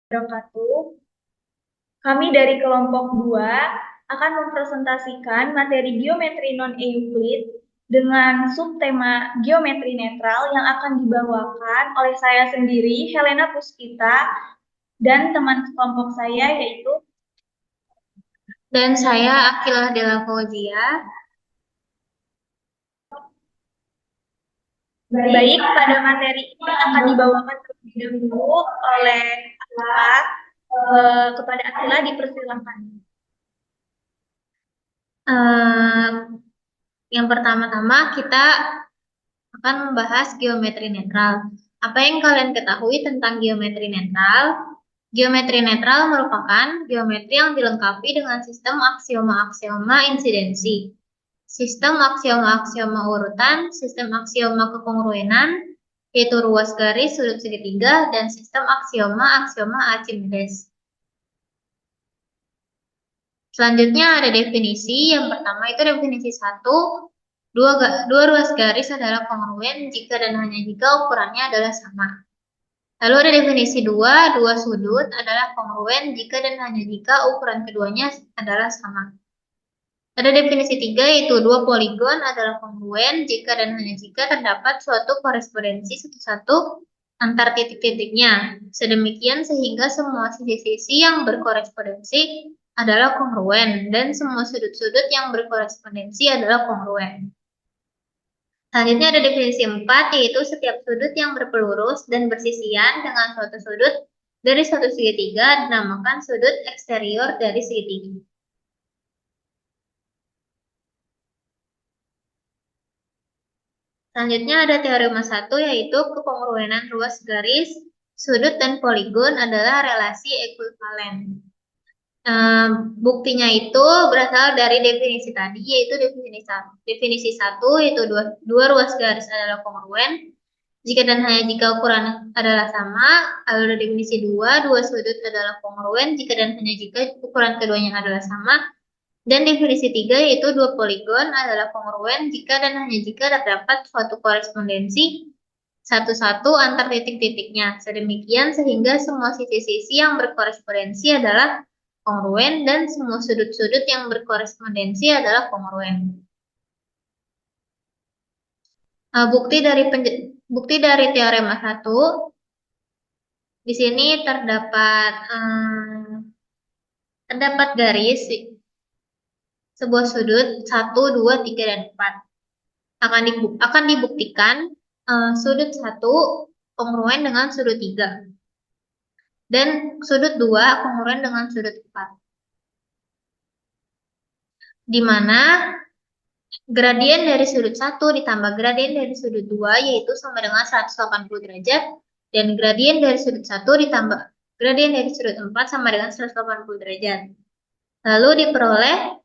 Wabarakatuh. Kami dari kelompok 2 akan mempresentasikan materi geometri non-Euclid dengan subtema geometri netral yang akan dibawakan oleh saya sendiri, Helena Puspita, dan teman kelompok saya yaitu saya Akilah Della Fauzia. baik pada materi ini akan dibawakan terlebih dahulu oleh Akila. Kepada Akila dipersilakan. Eh, yang pertama-tama kita akan membahas geometri netral. Apa yang kalian ketahui tentang geometri netral? Geometri netral merupakan geometri yang dilengkapi dengan sistem aksioma-aksioma insidensi, sistem aksioma-aksioma urutan, sistem aksioma kekongruenan, yaitu ruas garis, sudut segitiga, dan sistem aksioma-aksioma Archimedes. Selanjutnya ada definisi. Yang pertama itu definisi 1. Dua ruas garis adalah kongruen jika dan hanya jika ukurannya adalah sama. Lalu ada definisi 2. Dua sudut adalah kongruen jika dan hanya jika ukuran keduanya adalah sama. Ada definisi 3, yaitu dua poligon adalah kongruen jika dan hanya jika terdapat suatu korespondensi satu-satu antar titik-titiknya. Sedemikian sehingga semua sisi-sisi yang berkorespondensi adalah kongruen dan semua sudut-sudut yang berkorespondensi adalah kongruen. Selanjutnya ada definisi 4, yaitu setiap sudut yang berpelurus dan bersisian dengan suatu sudut dari suatu segitiga dinamakan sudut eksterior dari segitiga. Selanjutnya ada teorema 1, yaitu kekongruenan ruas garis, sudut, dan poligon adalah relasi ekuivalen. Buktinya itu berasal dari definisi tadi, yaitu definisi 1, yaitu dua ruas garis adalah kongruen jika dan hanya jika ukuran adalah sama. Lalu ada definisi 2, dua sudut adalah kongruen jika dan hanya jika ukuran keduanya adalah sama. Dan definisi 3, yaitu dua poligon adalah kongruen jika dan hanya jika terdapat suatu korespondensi satu-satu antar titik-titiknya. Sedemikian sehingga semua sisi-sisi yang berkorespondensi adalah kongruen dan semua sudut-sudut yang berkorespondensi adalah kongruen. Bukti dari teorema 1, di sini terdapat garis sebuah sudut 1, 2, 3, dan 4. Akan dibuktikan sudut 1 kongruen dengan sudut 3 dan sudut 2 kongruen dengan sudut 4. Di mana gradien dari sudut 1 ditambah gradien dari sudut 2 yaitu sama dengan 180 derajat, dan gradien dari sudut 1 ditambah gradien dari sudut 4 sama dengan 180 derajat. Lalu diperoleh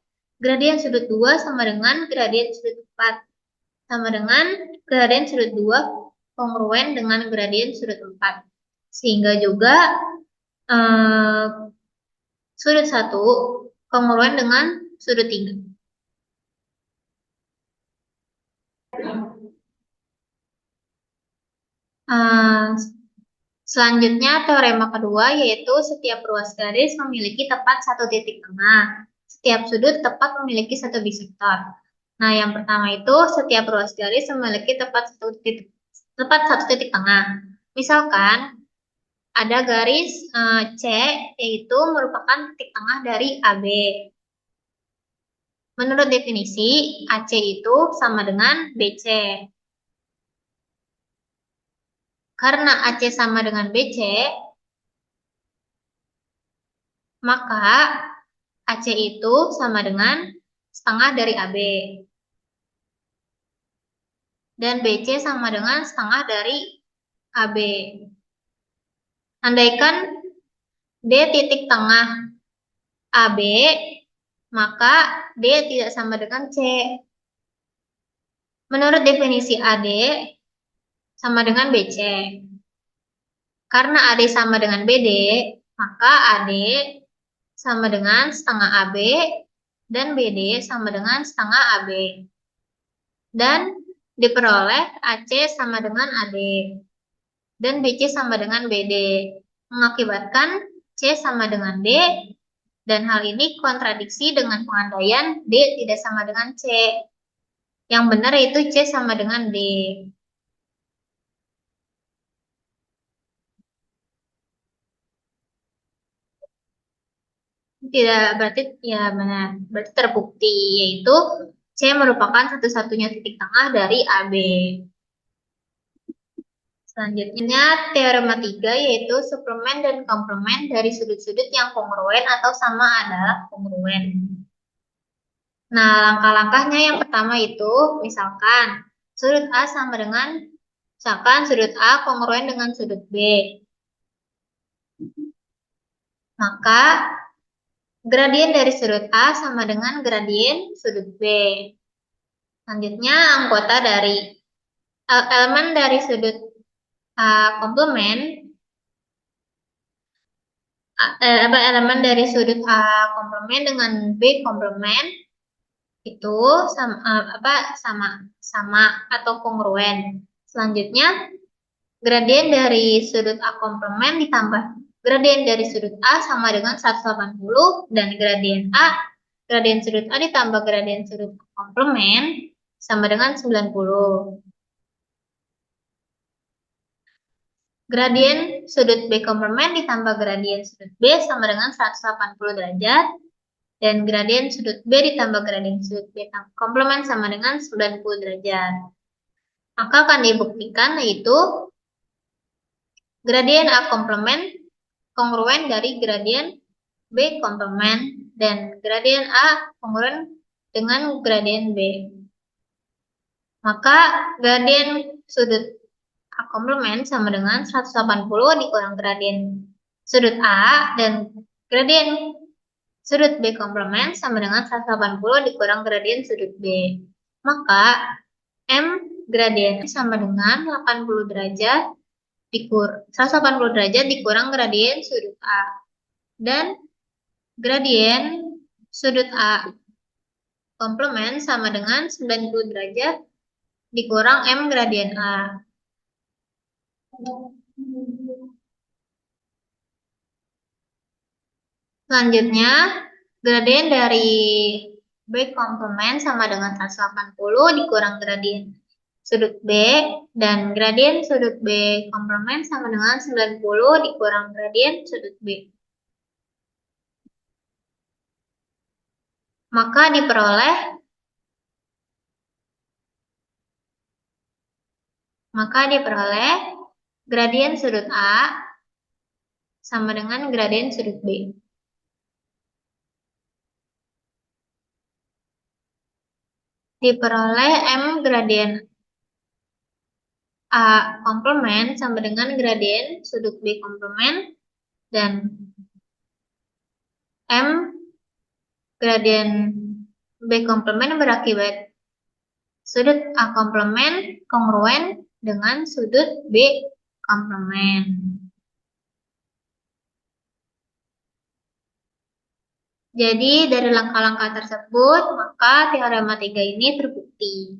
gradien sudut 2 sama dengan gradien sudut 4 sama dengan gradien sudut 2 kongruen dengan gradien sudut 4. Sehingga juga sudut 1 kongruen dengan sudut 3. Selanjutnya teorema kedua, yaitu setiap ruas garis memiliki tepat satu titik tengah. Setiap sudut tepat memiliki satu bisektor. Nah, yang pertama itu setiap ruas garis memiliki tepat satu titik tengah. Misalkan ada garis C, yaitu merupakan titik tengah dari AB. Menurut definisi, AC itu sama dengan BC. Karena AC sama dengan BC, maka AC itu sama dengan setengah dari AB. Dan BC sama dengan setengah dari AB. Andaikan D titik tengah AB, maka D tidak sama dengan C. Menurut definisi AD sama dengan BC. Karena AD sama dengan BD, maka AD sama dengan setengah AB dan BD sama dengan setengah AB. Dan diperoleh AC sama dengan AD dan BC sama dengan BD. Mengakibatkan C sama dengan D, dan hal ini kontradiksi dengan pengandaian D tidak sama dengan C. Yang benar yaitu C sama dengan D. Tidak, berarti ya benar. Berarti terbukti, yaitu C merupakan satu-satunya titik tengah dari AB. Selanjutnya, teorema 3 yaitu suplemen dan komplemen dari sudut-sudut yang kongruen atau sama adalah kongruen. Nah, langkah-langkahnya yang pertama itu, misalkan sudut A sama dengan, misalkan sudut A kongruen dengan sudut B. Maka, gradien dari sudut A sama dengan gradien sudut B. Selanjutnya, anggota dari elemen dari sudut A komplemen, elemen dari sudut A komplemen dengan B komplemen itu sama atau kongruen. Selanjutnya, gradien dari sudut A komplemen ditambah gradien dari sudut A sama dengan 180 dan gradien sudut A ditambah gradien sudut A komplemen sama dengan 90. Gradien sudut B komplemen ditambah gradien sudut B sama dengan 180 derajat. Dan gradien sudut B ditambah gradien sudut B komplemen sama dengan 90 derajat. Maka akan dibuktikan yaitu gradien A komplemen kongruen dari gradien B komplemen dan gradien A kongruen dengan gradien B. Maka gradien sudut A komplemen sama dengan 180 dikurang gradien sudut A dan gradien sudut B komplemen sama dengan 180 dikurang gradien sudut B. Maka M gradien sama dengan 80 derajat 180 derajat dikurang gradien sudut A. Dan gradien sudut A komplemen sama dengan 90 derajat dikurang M gradien A. Selanjutnya, gradien dari B komplemen sama dengan 180 dikurang gradien sudut B, dan gradien sudut B komplemen sama dengan 90 dikurang gradien sudut B. Maka diperoleh gradien sudut A sama dengan gradien sudut B. Diperoleh M gradien A komplemen sama dengan gradien sudut B komplemen dan M gradien B komplemen berakibat sudut A komplemen kongruen dengan sudut B komplemen. Jadi dari langkah-langkah tersebut, maka teorema 3 ini terbukti.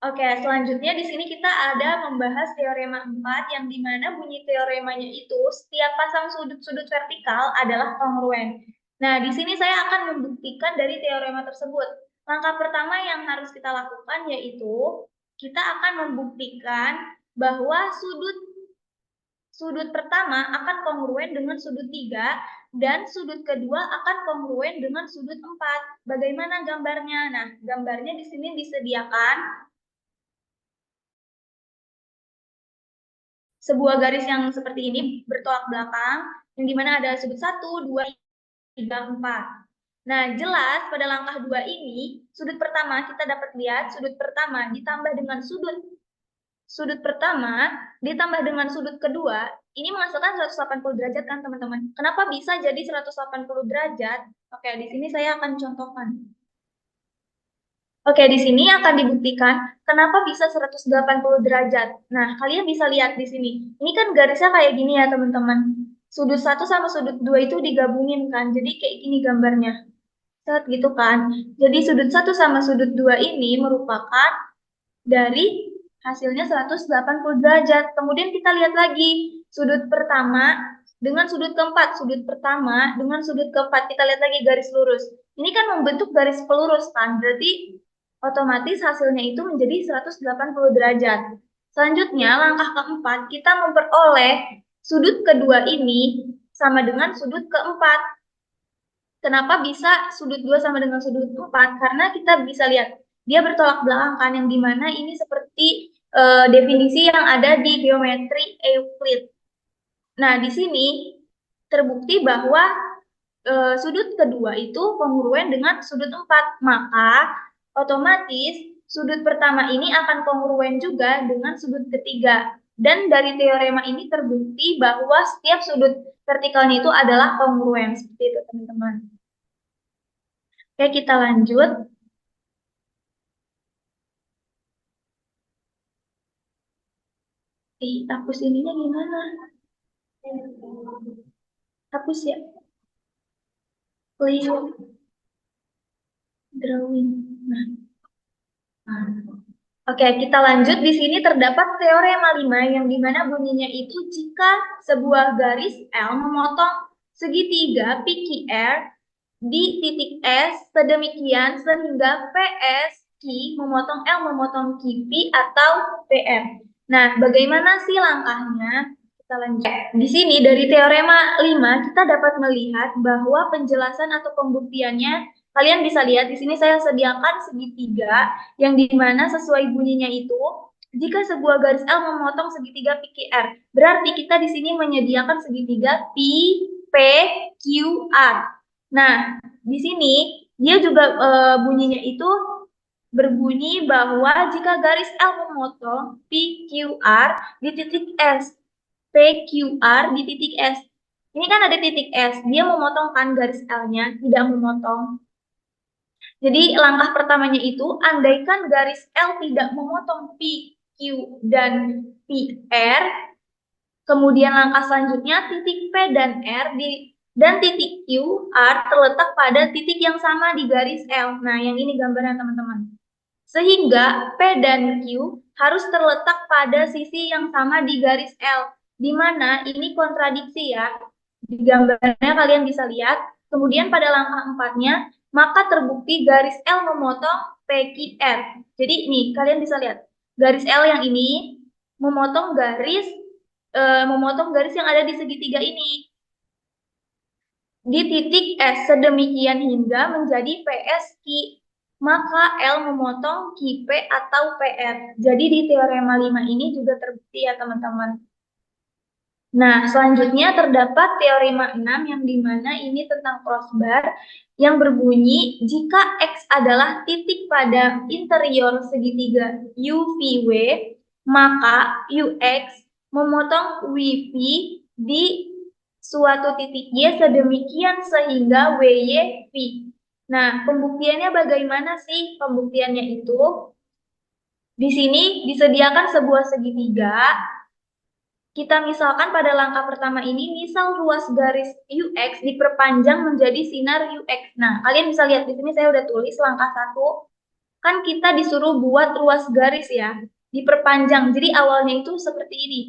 Oke, selanjutnya di sini kita ada membahas teorema 4 yang dimana bunyi teoremanya itu setiap pasang sudut-sudut vertikal adalah kongruen. Nah, di sini saya akan membuktikan dari teorema tersebut. Langkah pertama yang harus kita lakukan yaitu kita akan membuktikan bahwa sudut pertama akan kongruen dengan sudut 3 dan sudut kedua akan kongruen dengan sudut 4. Bagaimana gambarnya? Nah, gambarnya di sini disediakan sebuah garis yang seperti ini bertolak belakang, yang dimana ada sudut 1, 2, 3, 4. Nah, jelas pada langkah 2 ini, sudut pertama kita dapat lihat sudut pertama ditambah dengan sudut pertama ditambah dengan sudut kedua, ini menghasilkan 180 derajat kan teman-teman? Kenapa bisa jadi 180 derajat? Oke, di sini saya akan contohkan. Oke, di sini akan dibuktikan kenapa bisa 180 derajat. Nah, kalian bisa lihat di sini. Ini kan garisnya kayak gini ya, teman-teman. Sudut 1 sama sudut 2 itu digabungin kan. Jadi kayak gini gambarnya. Set gitu kan. Jadi sudut 1 sama sudut 2 ini merupakan dari hasilnya 180 derajat. Kemudian kita lihat lagi. sudut pertama dengan sudut keempat, sudut pertama dengan sudut keempat. Kita lihat lagi garis lurus. Ini kan membentuk garis pelurus kan, berarti otomatis hasilnya itu menjadi 180 derajat. Selanjutnya, langkah keempat, kita memperoleh sudut kedua ini sama dengan sudut keempat. Kenapa bisa sudut 2 sama dengan sudut 4? Karena kita bisa lihat, dia bertolak belakang kan, yang dimana ini seperti definisi yang ada di geometri Euclid. Nah, di sini terbukti bahwa sudut kedua itu kongruen dengan sudut 4. Maka otomatis sudut pertama ini akan kongruen juga dengan sudut ketiga. Dan dari teorema ini terbukti bahwa setiap sudut vertikalnya itu adalah kongruen. Seperti itu, teman-teman. Oke, kita lanjut. Hapus ininya gimana? Hapus ya. Clear drawing. Nah. Oke, kita lanjut. Di sini terdapat teorema 5 yang dimana bunyinya itu jika sebuah garis L memotong segitiga PQR di titik S sedemikian sehingga PS Q memotong L memotong QP atau PM. Nah, bagaimana sih langkahnya? Kita lanjut. Di sini dari teorema 5 kita dapat melihat bahwa penjelasan atau pembuktiannya kalian bisa lihat di sini saya sediakan segitiga yang dimana sesuai bunyinya itu jika sebuah garis L memotong segitiga PQR, berarti kita di sini menyediakan segitiga P, P, Q, R. Nah, di sini dia juga bunyinya itu berbunyi bahwa jika garis L memotong PQR di titik S, PQR di titik S. Ini kan ada titik S, dia memotong kan garis L-nya, tidak memotong. Jadi langkah pertamanya itu, andaikan garis L tidak memotong P, Q, dan PR, kemudian langkah selanjutnya titik P dan R dan titik Q, R terletak pada titik yang sama di garis L. Nah, yang ini gambarnya teman-teman. Sehingga P dan Q harus terletak pada sisi yang sama di garis L. Di mana ini kontradiksi ya. Di gambarnya kalian bisa lihat. Kemudian pada langkah 4-nya, maka terbukti garis L memotong PQR. Jadi nih, kalian bisa lihat. Garis L yang ini memotong garis yang ada di segitiga ini. Di titik S sedemikian hingga menjadi PSQ. Maka L memotong QP atau PR. Jadi di teorema 5 ini juga terbukti ya teman-teman. Nah, selanjutnya terdapat teorema 6 yang dimana ini tentang crossbar yang berbunyi jika X adalah titik pada interior segitiga UVW, maka UX memotong WP di suatu titik Y sedemikian sehingga WY V. Nah, pembuktiannya bagaimana sih? Pembuktiannya itu di sini disediakan sebuah segitiga. Kita misalkan pada langkah pertama ini, misal ruas garis UX diperpanjang menjadi sinar UX. Nah, kalian bisa lihat di sini saya udah tulis langkah 1. Kan kita disuruh buat ruas garis ya, diperpanjang. Jadi awalnya itu seperti ini.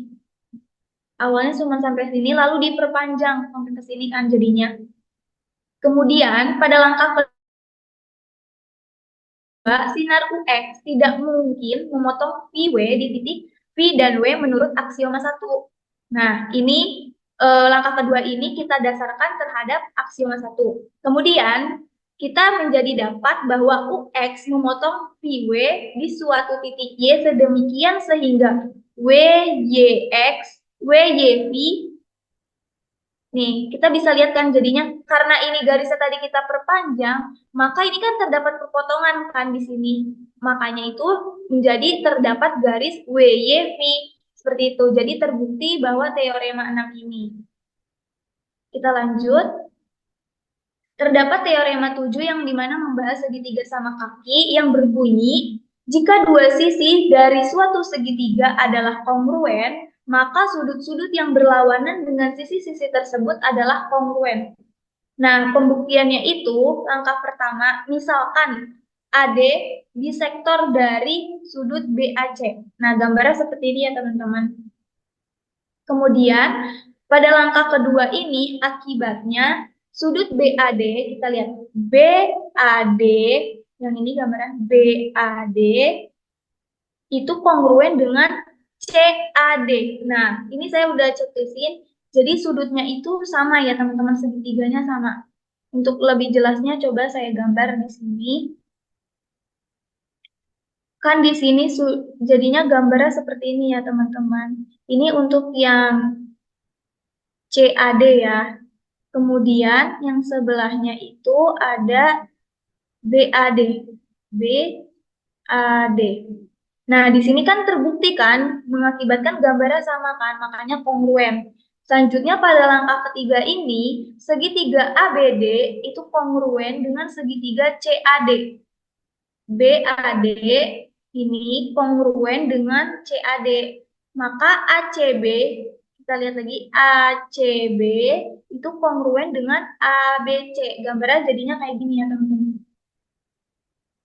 Awalnya cuma sampai sini, lalu diperpanjang sampai ke sini kan jadinya. Kemudian pada langkah sinar UX tidak mungkin memotong PW di titik V dan W menurut aksioma 1. Nah, ini langkah kedua ini kita dasarkan terhadap aksioma 1. Kemudian, kita menjadi dapat bahwa UX memotong PW di suatu titik Y sedemikian sehingga WYX, WYV. Nih, kita bisa lihat kan jadinya karena ini garisnya tadi kita perpanjang, maka ini kan terdapat perpotongan kan di sini. Makanya itu menjadi terdapat garis WYV seperti itu. Jadi terbukti bahwa teorema 6 ini. Kita lanjut. Terdapat teorema 7 yang dimana membahas segitiga sama kaki yang berbunyi jika dua sisi dari suatu segitiga adalah kongruen, maka sudut-sudut yang berlawanan dengan sisi-sisi tersebut adalah kongruen. Nah, pembuktiannya itu langkah pertama, misalkan AD bisektor dari sudut BAC. Nah, gambarnya seperti ini ya teman-teman. Kemudian pada langkah kedua ini akibatnya sudut BAD, kita lihat BAD, yang ini gambaran BAD itu kongruen dengan CAD. Nah, ini saya udah checklist-in. Jadi sudutnya itu sama ya teman-teman, segitiganya sama. Untuk lebih jelasnya coba saya gambar di sini. Kan di sini jadinya gambarnya seperti ini ya teman-teman. Ini untuk yang CAD ya. Kemudian yang sebelahnya itu ada BAD. BAD. Nah, di sini kan terbukti kan mengakibatkan gambarnya sama kan, makanya kongruen. Selanjutnya pada langkah ketiga ini, segitiga ABD itu kongruen dengan segitiga CAD. BAD ini kongruen dengan CAD. Maka ACB, kita lihat lagi, ACB itu kongruen dengan ABC. Gambarnya jadinya kayak gini ya teman-teman.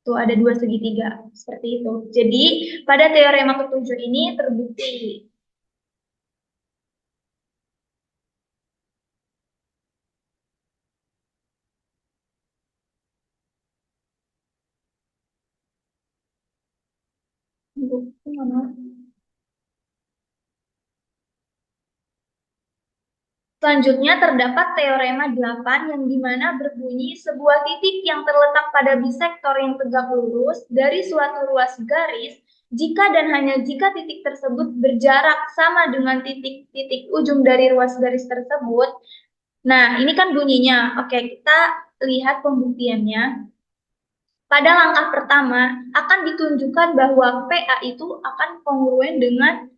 Tuh ada dua segitiga, seperti itu. Jadi pada teorema ketujuh ini terbukti. Bukti mana? Selanjutnya terdapat teorema 8 yang dimana berbunyi sebuah titik yang terletak pada bisektor yang tegak lurus dari suatu ruas garis jika dan hanya jika titik tersebut berjarak sama dengan titik-titik ujung dari ruas garis tersebut. Nah, ini kan bunyinya. Oke, kita lihat pembuktiannya. Pada langkah pertama akan ditunjukkan bahwa PA itu akan kongruen dengan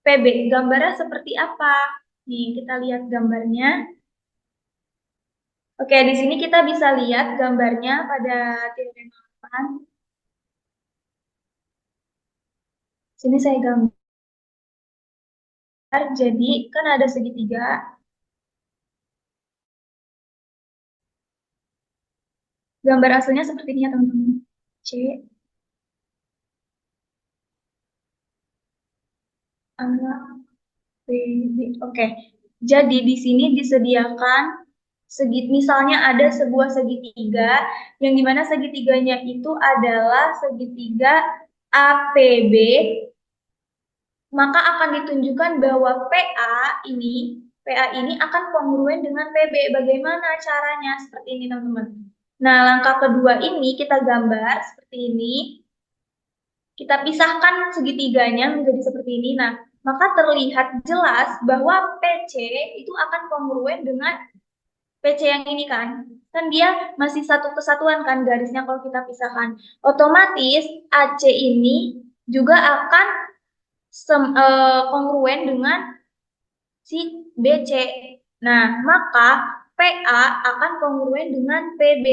PB. Gambarnya seperti apa? Nih, kita lihat gambarnya. Oke, di sini kita bisa lihat gambarnya pada teorema 8. Sini saya gambar. Jadi, kan ada segitiga. Gambar aslinya seperti ini ya, teman-teman. C, A, B, B. Oke. Jadi, di sini disediakan misalnya ada sebuah segitiga yang dimana segitiganya itu adalah segitiga APB, maka akan ditunjukkan bahwa PA ini akan kongruen dengan PB. Bagaimana caranya? Seperti ini teman-teman. Nah, langkah kedua ini kita gambar seperti ini. Kita pisahkan segitiganya menjadi seperti ini. Nah, maka terlihat jelas bahwa PC itu akan kongruen dengan PC yang ini kan. Kan dia masih satu kesatuan kan garisnya kalau kita pisahkan. Otomatis AC ini juga akan kongruen dengan si BC. Nah, maka PA akan kongruen dengan PB.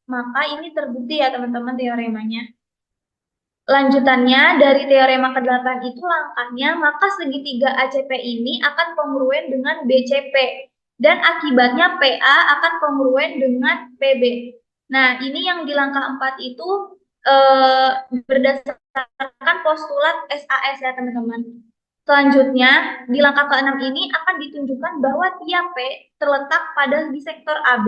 Maka ini terbukti ya teman-teman teoremanya. Lanjutannya dari teorema ke-8 itu langkahnya, maka segitiga ACP ini akan kongruen dengan BCP. Dan akibatnya PA akan kongruen dengan PB. Nah, ini yang di langkah 4 itu berdasarkan postulat SAS ya teman-teman. Selanjutnya, di langkah ke-6 ini akan ditunjukkan bahwa tiap P terletak pada bisektor AB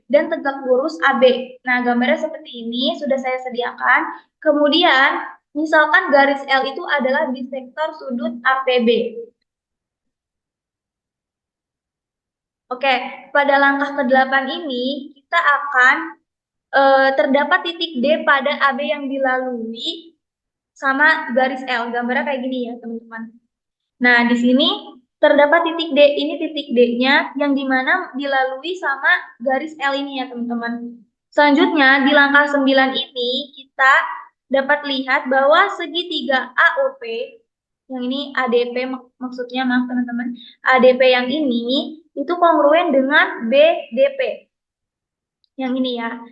dan tegak lurus AB. Nah, gambarnya seperti ini, sudah saya sediakan. Kemudian, misalkan garis L itu adalah bisektor sudut APB. Oke, pada langkah ke-8 ini, kita akan terdapat titik D pada AB yang dilalui sama garis L. Gambarnya kayak gini ya, teman-teman. Nah, di sini terdapat titik D. Ini titik D-nya yang dimana dilalui sama garis L ini ya, teman-teman. Selanjutnya, di langkah 9 ini, kita dapat lihat bahwa segitiga AOP, yang ini ADP maksudnya, maaf teman-teman, ADP yang ini, itu kongruen dengan BDP. Yang ini ya,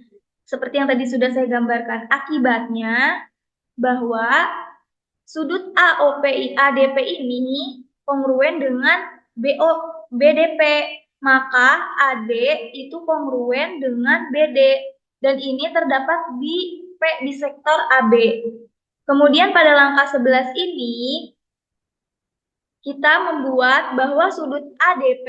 seperti yang tadi sudah saya gambarkan. Akibatnya, bahwa sudut AOP ADP ini kongruen dengan BDP, maka AD itu kongruen dengan BD dan ini terdapat di P di sektor AB. Kemudian pada langkah 11 ini kita membuat bahwa sudut ADP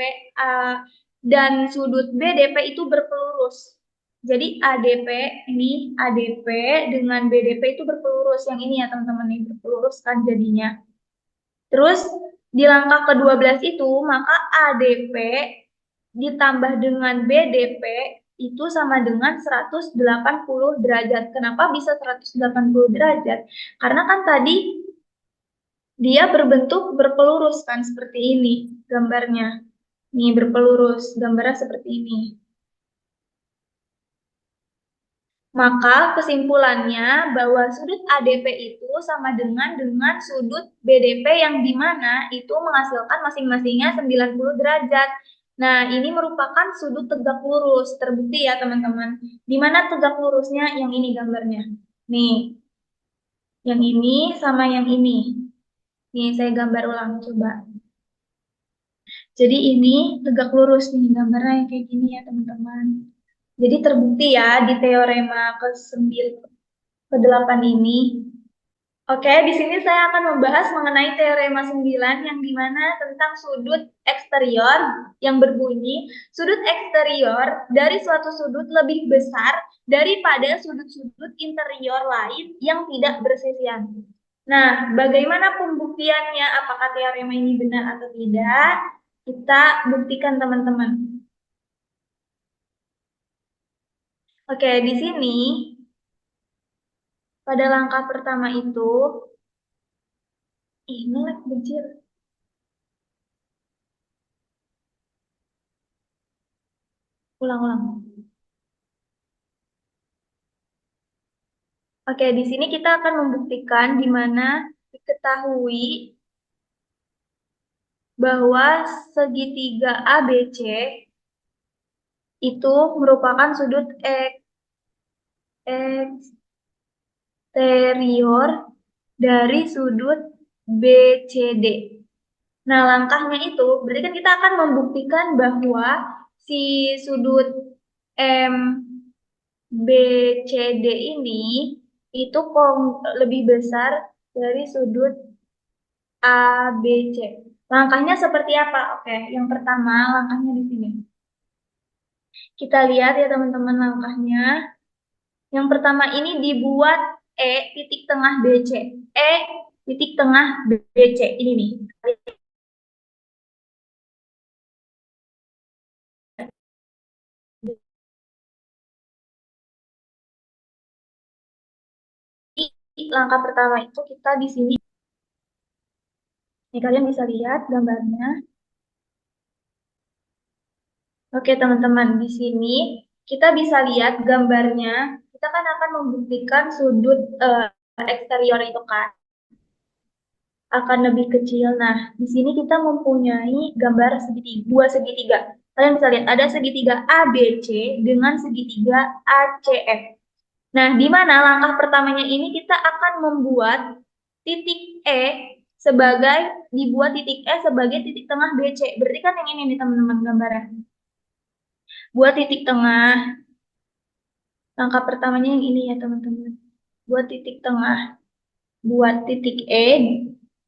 dan sudut BDP itu berpelurus. Jadi ADP ini ADP dengan BDP itu berpelurus. Yang ini ya teman-teman, ini berpelurus kan jadinya. Terus di langkah ke-12 itu maka ADP ditambah dengan BDP itu sama dengan 180 derajat. Kenapa bisa 180 derajat? Karena kan tadi dia berbentuk berpelurus kan seperti ini gambarnya. Nih berpelurus, gambarnya seperti ini. Maka kesimpulannya bahwa sudut ADP itu sama dengan sudut BDP yang dimana itu menghasilkan masing-masingnya 90 derajat. Nah, ini merupakan sudut tegak lurus. Terbukti ya teman-teman. Di mana tegak lurusnya? Yang ini gambarnya. Nih, yang ini sama yang ini. Nih, saya gambar ulang coba. Jadi ini tegak lurus nih gambarnya yang kayak gini ya teman-teman. Jadi terbukti ya di teorema ke-9 ke-8 ini. Oke, di sini saya akan membahas mengenai teorema 9 yang dimana tentang sudut eksterior yang berbunyi sudut eksterior dari suatu sudut lebih besar daripada sudut-sudut interior lain yang tidak bersisian. Nah, bagaimana pembuktiannya? Apakah teorema ini benar atau tidak? Kita buktikan teman-teman. Oke, di sini pada langkah pertama itu, ngelek benjir. Ulang-ulang. Oke, di sini kita akan membuktikan di mana diketahui bahwa segitiga ABC itu merupakan sudut eksterior dari sudut BCD. Nah, langkahnya itu berarti kan kita akan membuktikan bahwa si sudut BCD ini itu lebih besar dari sudut ABC. Langkahnya seperti apa? Oke, yang pertama langkahnya di sini. Kita lihat ya teman-teman langkahnya. Yang pertama ini dibuat E titik tengah BC. E titik tengah BC. Ini nih. Langkah pertama itu kita di sini. Nih kalian bisa lihat gambarnya. Oke teman-teman, di sini kita bisa lihat gambarnya. Kita kan akan membuktikan sudut eksterior itu kan akan lebih kecil. Nah, di sini kita mempunyai gambar segitiga, dua segitiga. Kalian bisa lihat ada segitiga ABC dengan segitiga ACF. Nah, di mana langkah pertamanya ini kita akan membuat titik E dibuat titik E sebagai titik tengah BC. Berarti kan yang ini nih teman-teman gambarnya. Buat titik tengah. Langkah pertamanya yang ini ya teman-teman. Buat titik tengah. Buat titik E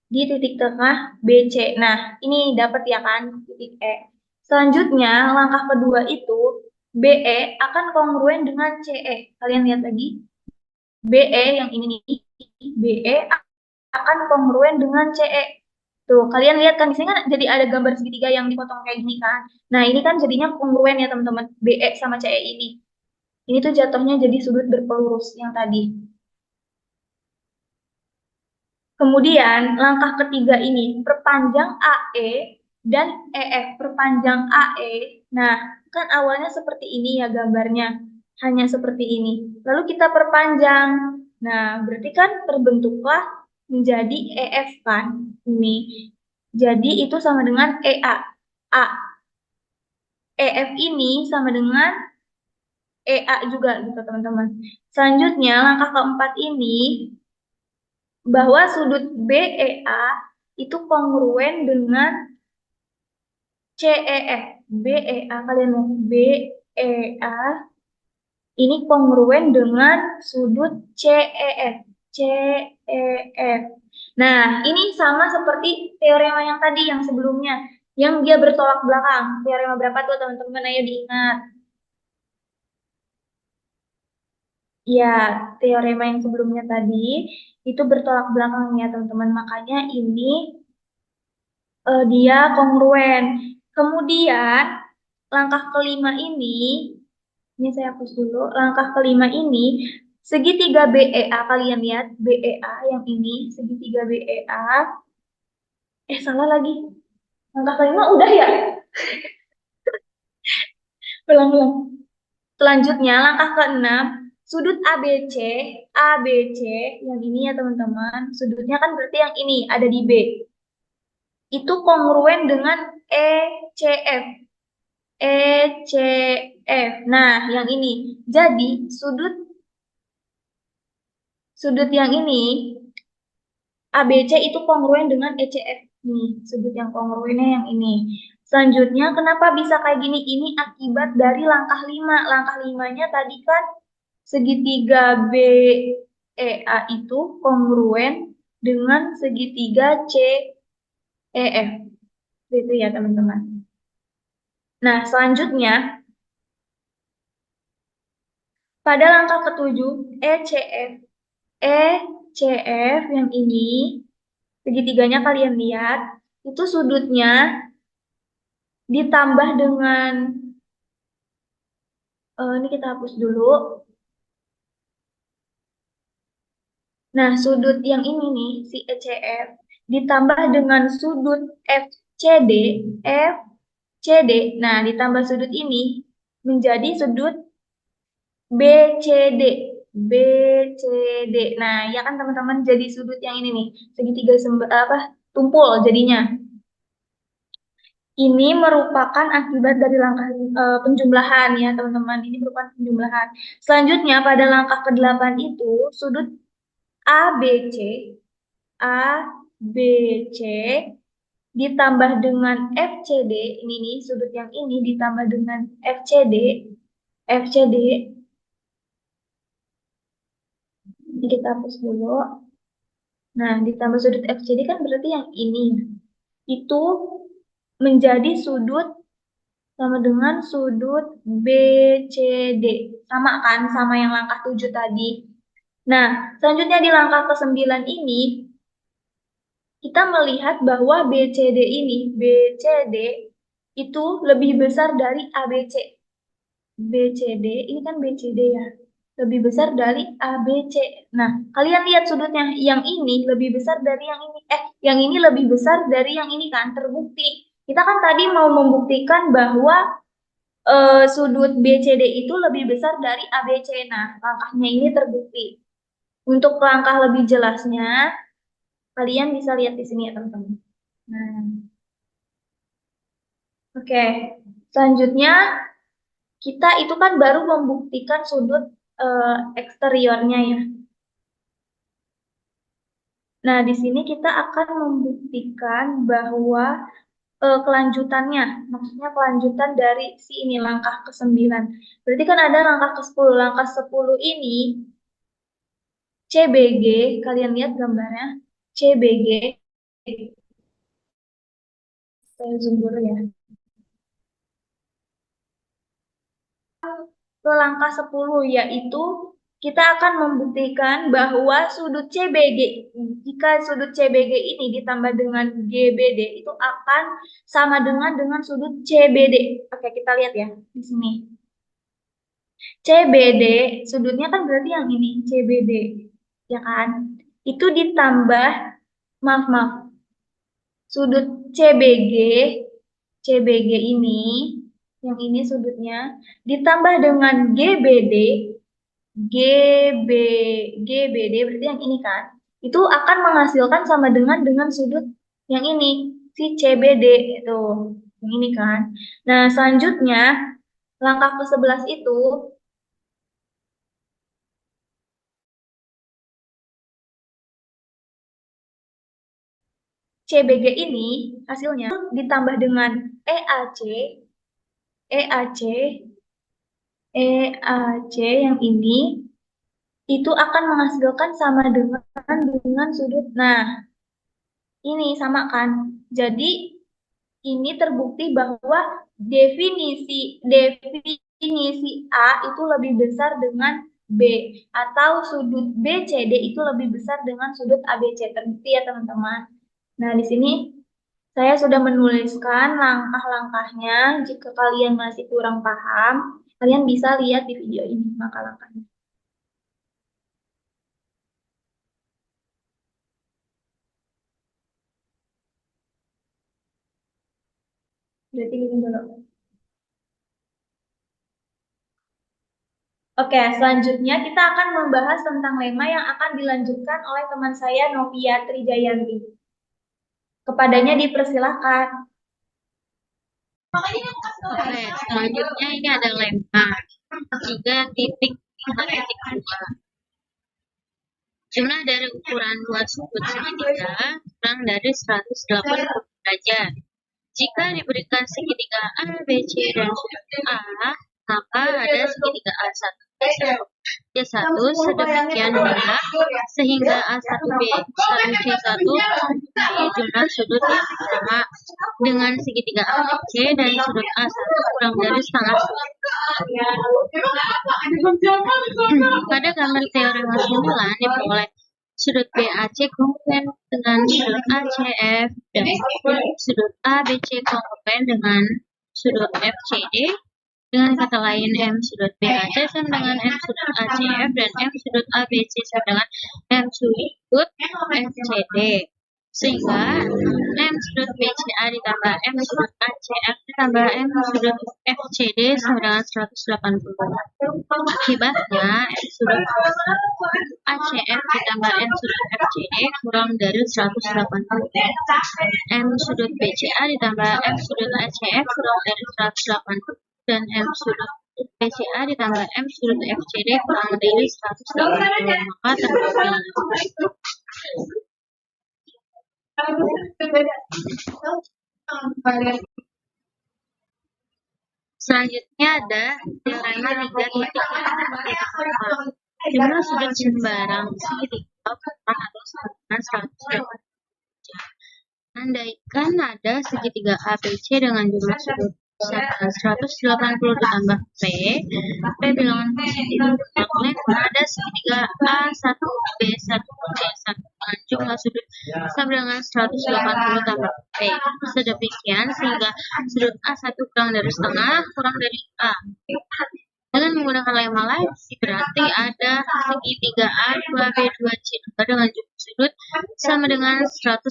di titik tengah BC. Nah, ini dapat ya kan titik E. Selanjutnya, langkah kedua itu BE akan kongruen dengan CE. Kalian lihat lagi. BE yang ini nih, BE akan kongruen dengan CE. Tuh, kalian lihat kan di sini kan jadi ada gambar segitiga yang dipotong kayak gini kan. Nah, ini kan jadinya kongruen ya teman-teman, BE sama CE ini. Ini tuh jatuhnya jadi sudut berpelurus yang tadi. Kemudian langkah ketiga ini, perpanjang AE dan EF. Perpanjang AE. Nah, kan awalnya seperti ini ya gambarnya. Hanya seperti ini. Lalu kita perpanjang. Nah, berarti kan terbentuklah menjadi EF kan. Ini. Jadi itu sama dengan EA. A. EF ini sama dengan EA juga gitu teman-teman. Selanjutnya langkah keempat ini bahwa sudut BEA itu kongruen dengan CEF. BEA kalian mau BEA ini kongruen dengan sudut CEF. CEF. Nah, ini sama seperti teorema yang tadi, yang sebelumnya, yang dia bertolak belakang. Teorema berapa tuh teman-teman? Ayo diingat. Ya, teorema yang sebelumnya tadi itu bertolak belakang ya teman-teman. Makanya ini dia kongruen. Kemudian langkah kelima ini saya hapus dulu. Langkah kelima ini segitiga BEA, kalian lihat BEA yang ini segitiga BEA. Salah lagi. Langkah kelima udah ya? Ulang-ulang. Selanjutnya langkah keenam, sudut ABC, ABC yang ini ya teman-teman. Sudutnya kan berarti yang ini ada di B. Itu kongruen dengan ECF. ECF. Nah, yang ini. Jadi sudut sudut yang ini ABC itu kongruen dengan ECF. Nih, sudut yang kongruennya yang ini. Selanjutnya, kenapa bisa kayak gini? Ini akibat dari langkah 5. Langkah 5-nya tadi kan segitiga BEA itu kongruen dengan segitiga CEF. Itu ya, teman-teman. Nah, selanjutnya, pada langkah ketujuh, ECF. ECF yang ini, segitiganya kalian lihat, itu sudutnya ditambah dengan, ini kita hapus dulu. Nah, sudut yang ini nih, si ECF, ditambah dengan sudut FCD, FCD, nah ditambah sudut ini, menjadi sudut BCD, BCD. Nah, ya kan teman-teman jadi sudut yang ini nih, segitiga tumpul jadinya. Ini merupakan akibat dari langkah penjumlahan ya teman-teman. Ini merupakan penjumlahan. Selanjutnya pada langkah ke-8 itu sudut ABC, ABC ditambah dengan FCD, ini nih sudut yang ini ditambah dengan FCD, FCD, ini kita hapus dulu. Nah, ditambah sudut FCD kan berarti yang ini. Itu menjadi sudut sama dengan sudut BCD. Sama kan, sama yang langkah 7 tadi. Nah, selanjutnya di langkah ke-9 ini, kita melihat bahwa BCD ini, BCD itu lebih besar dari ABC. BCD, ini kan BCD ya, lebih besar dari ABC. Nah, kalian lihat sudutnya, yang ini lebih besar dari yang ini. Yang ini lebih besar dari yang ini kan, terbukti. Kita kan tadi mau membuktikan bahwa sudut BCD itu lebih besar dari ABC. Nah, langkahnya ini terbukti. Untuk langkah lebih jelasnya, kalian bisa lihat di sini ya teman-teman. Nah, oke. Selanjutnya, kita itu kan baru membuktikan sudut eksteriornya ya. Nah, di sini kita akan membuktikan bahwa kelanjutannya, maksudnya kelanjutan dari si ini langkah ke-9. Berarti kan ada langkah ke-10. Langkah 10 ini CBG, kalian lihat gambarnya, CBG, saya zoom dulu ya. Ke langkah 10 yaitu kita akan membuktikan bahwa sudut CBG, jika sudut CBG ini ditambah dengan GBD itu akan sama dengan sudut CBD. Oke, kita lihat ya di sini. CBD, sudutnya kan berarti yang ini, CBD, ya kan? Itu ditambah, maaf, sudut CBG, CBG ini, yang ini sudutnya, ditambah dengan GBD, GB, GBD berarti yang ini kan, itu akan menghasilkan sama dengan sudut yang ini, si CBD itu, yang ini kan. Nah, selanjutnya, langkah ke-11 itu, CBG ini hasilnya ditambah dengan EAC, EAC, EAC yang ini itu akan menghasilkan sama dengan sudut. Nah, Ini sama kan? Jadi ini terbukti bahwa definisi A itu lebih besar dengan B, atau sudut BCD itu lebih besar dengan sudut ABC. Terbukti ya teman-teman. Nah, di sini saya sudah menuliskan langkah-langkahnya. Jika kalian masih kurang paham, kalian bisa lihat di video ini langkah-langkahnya. Berarti gini dulu. Oke, selanjutnya kita akan membahas tentang lema yang akan dilanjutkan oleh teman saya Novia Trijayanti. Kepadanya dipersilahkan. Oke, selanjutnya ini ada lema. Jika titik dua. Jumlah dari ukuran dua sudut segitiga kurang dari 180 derajat. Jika diberikan segitiga A, B, C, dan sudut A, maka ada segitiga A1, C1 sedemikian hingga sehingga A1B, 1C1 mempunyai jumlah sudut yang sama dengan segitiga ABC dan sudut A1 kurang dari setengah sudut. Pada gambar teorema simulan diperoleh sudut BAC kongruent dengan sudut ACF dan sudut ABC kongruent dengan sudut FCD. Dengan kata lain, M sudut BAC sama dengan M sudut ACF dan M sudut ABC sama dengan M sudut FCD. Sehingga M sudut BCA ditambah M sudut ACF ditambah M sudut FCD sama dengan 180. Akibatnya, M sudut ACF ditambah M sudut FCD kurang dari 180. M sudut BCA ditambah M sudut ACF kurang dari 180. Dan M sudut BCA ditambah M sudut FCD kurang dari 180. Maka terbukti. Selanjutnya ada teorema 3.1. Jumlah sudut sembarang segitiga kurang atau sama dengan 180. Andaikan ada segitiga ABC dengan jumlah sudut 180 ditambah P bilangan positif. Maka ada segitiga A1, B1, C1 dengan jumlah sudut sama dengan 180 tambah P. Sedemikian sehingga sudut A1 kurang dari setengah kurang dari A. Dengan menggunakan lema lain, berarti ada segitiga A2, B2, C2 dengan jumlah sudut sama dengan 180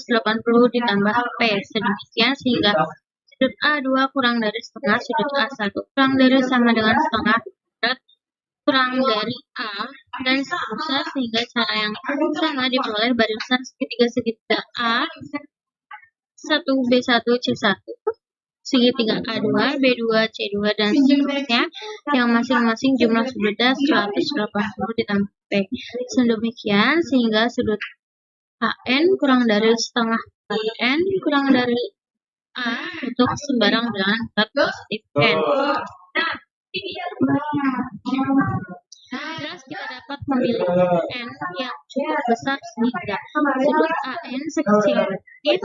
ditambah P. Sedemikian sehingga sudut A2 kurang dari setengah sudut A1 kurang dari sama dengan setengah kurang dari A dan seterusnya sehingga cara yang sama diperoleh barisan segitiga A 1 B1 C1 segitiga A2 B2 C2 dan seterusnya yang masing-masing jumlah sudutnya 180 ditambah P. Sedemikian sehingga sudut AN kurang dari setengah AN kurang dari A untuk sembarang bilangan berat positif N. Jelas kita dapat memilih N yang cukup besar sehingga sudut AN sekecil mungkin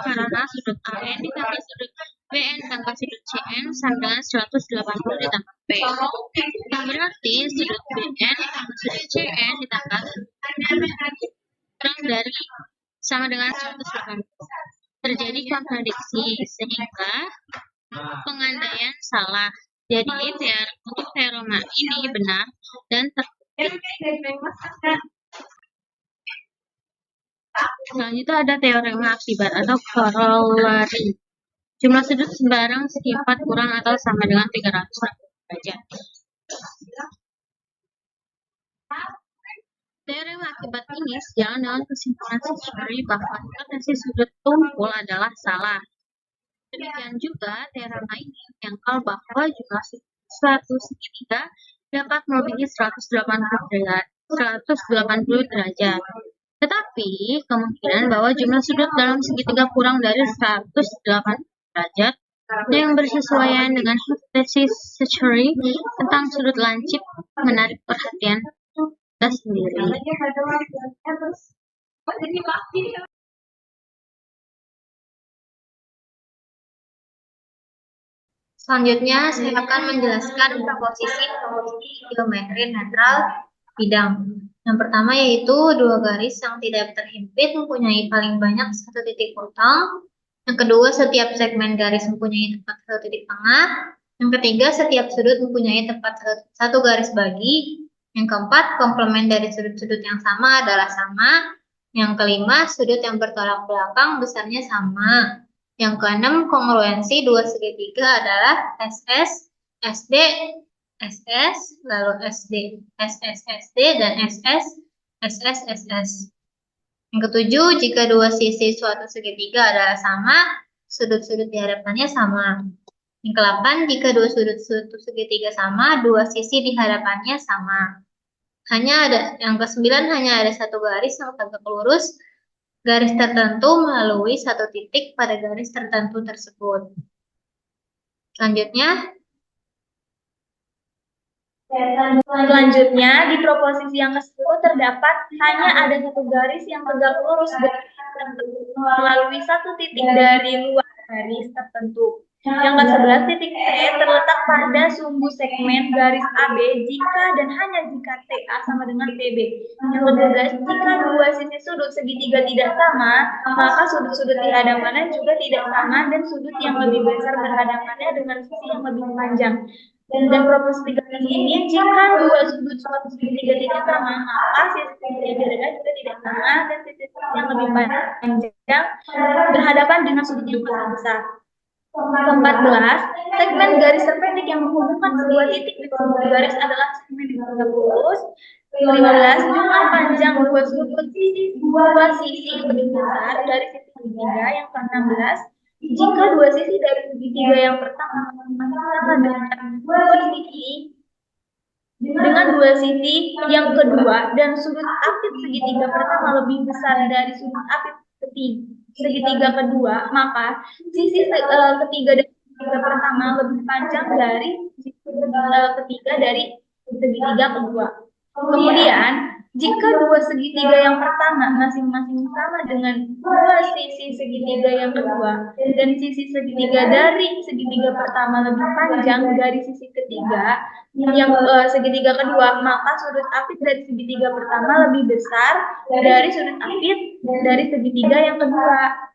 karena sudut AN ditambah sudut BN tambah sudut CN sama dengan 180 ditambah P. Yang berarti sudut BN tambah sudut CN ditambah kurang dari sama dengan 180. Terjadi kontradiksi sehingga pengandaian salah. Jadi untuk teorema ini benar dan terbukti. Selanjutnya ada teorema akibat atau corollary. Jumlah sudut sembarang segi 4 kurang atau sama dengan 360 derajat. Teorema akibat ini sejalan dengan kesimpulan Schury bahwa hipotesis sudut tumpul adalah salah. Demikian juga teorema ini menyangkal bahwa jumlah suatu segitiga dapat melebihi 180 derajat. Tetapi kemungkinan bahwa jumlah sudut dalam segitiga kurang dari 180 derajat yang bersesuaian dengan hipotesis Schury tentang sudut lancip menarik perhatian kita sendiri. Selanjutnya, saya akan menjelaskan proposisi geometri netral bidang. Yang pertama yaitu dua garis yang tidak terhimpit mempunyai paling banyak satu titik potong. Yang kedua, setiap segmen garis mempunyai tempat satu titik tengah. Yang ketiga, setiap sudut mempunyai tempat satu garis bagi. Yang keempat, komplement dari sudut-sudut yang sama adalah sama. Yang kelima, sudut yang bertolak belakang besarnya sama. Yang keenam, kongruensi dua segitiga adalah SS, SD, SS, lalu SD, SS, SD, dan SS, SS, SS. Yang ketujuh, jika dua sisi suatu segitiga adalah sama, sudut-sudut di hadapannya sama. Yang kedelapan, jika dua sudut suatu segitiga sama, dua sisi di hadapannya sama. Yang kesembilan, hanya ada satu garis yang tegak lurus garis tertentu melalui satu titik pada garis tertentu tersebut. Selanjutnya, di proposisi yang ke-10 terdapat hanya ada satu garis yang tegak lurus melalui satu titik dari luar garis tertentu. Yang ke-11, titik T terletak pada sumbu segmen garis AB jika dan hanya jika TA sama dengan PB. Yang ke-12, jika dua sisi sudut segitiga tidak sama, maka sudut-sudut di hadapannya juga tidak sama dan sudut yang lebih besar berhadapannya dengan sisi yang lebih panjang. Dan proposisi 13 ini, jika dua sudut suatu segitiga tidak sama, maka sisi segitiga juga tidak sama dan sisi yang lebih panjang berhadapan dengan sudut yang lebih besar. Ke-14, segmen garis terpendek yang menghubungkan sebuah titik di sebuah garis adalah segmen yang tegak lurus. Ke-15, jumlah panjang dua sudut dua sisi lebih besar dari sisi segitiga. Yang ke-16, jika dua sisi dari segitiga yang pertama sama dengan dua sisi yang kedua dan sudut apit segitiga pertama lebih besar dari sudut apit segitiga kedua, maka sisi ketiga dari segitiga pertama lebih panjang dari sisi ketiga dari segitiga kedua. Kemudian, jika dua segitiga yang pertama masing-masing sama dengan dua sisi segitiga yang kedua dan sisi segitiga dari segitiga pertama lebih panjang dari sisi ketiga yang segitiga kedua, maka sudut apit dari segitiga pertama lebih besar dari sudut apit dari segitiga yang kedua.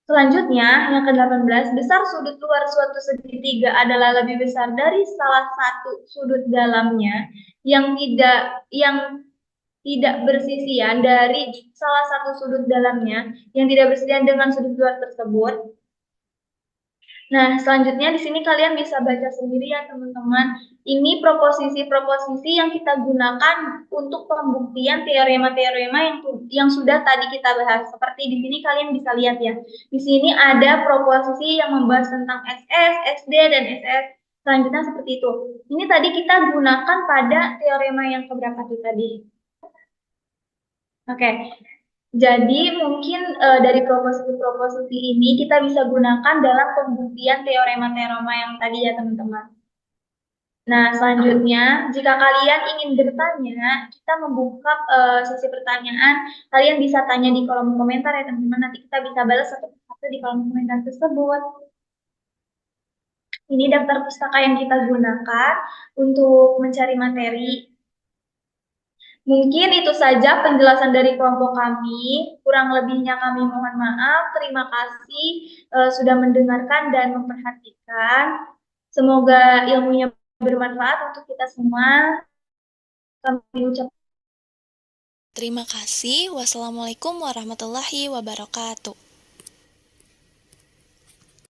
Selanjutnya, yang ke-18, besar sudut luar suatu segitiga adalah lebih besar dari salah satu sudut dalamnya yang tidak bersisian dari salah satu sudut dalamnya yang tidak bersisian dengan sudut luar tersebut. Nah, selanjutnya di sini kalian bisa baca sendiri ya teman-teman. Ini proposisi-proposisi yang kita gunakan untuk pembuktian teorema-teorema yang sudah tadi kita bahas. Seperti di sini kalian bisa lihat ya. Di sini ada proposisi yang membahas tentang SS, SD, dan SS. Selanjutnya seperti itu. Ini tadi kita gunakan pada teorema yang keberapa tuh tadi? Oke. Jadi mungkin dari proposisi-proposisi ini kita bisa gunakan dalam pembuktian teorema-teorema yang tadi ya teman-teman. Nah selanjutnya jika kalian ingin bertanya, kita membuka sesi pertanyaan. Kalian bisa tanya di kolom komentar ya teman-teman. Nanti kita bisa balas satu-satu di kolom komentar tersebut. Ini daftar pustaka yang kita gunakan untuk mencari materi. Mungkin itu saja penjelasan dari kelompok kami. Kurang lebihnya kami mohon maaf. Terima kasih sudah mendengarkan dan memperhatikan. Semoga ilmunya bermanfaat untuk kita semua. Kami ucapkan terima kasih. Wassalamualaikum warahmatullahi wabarakatuh.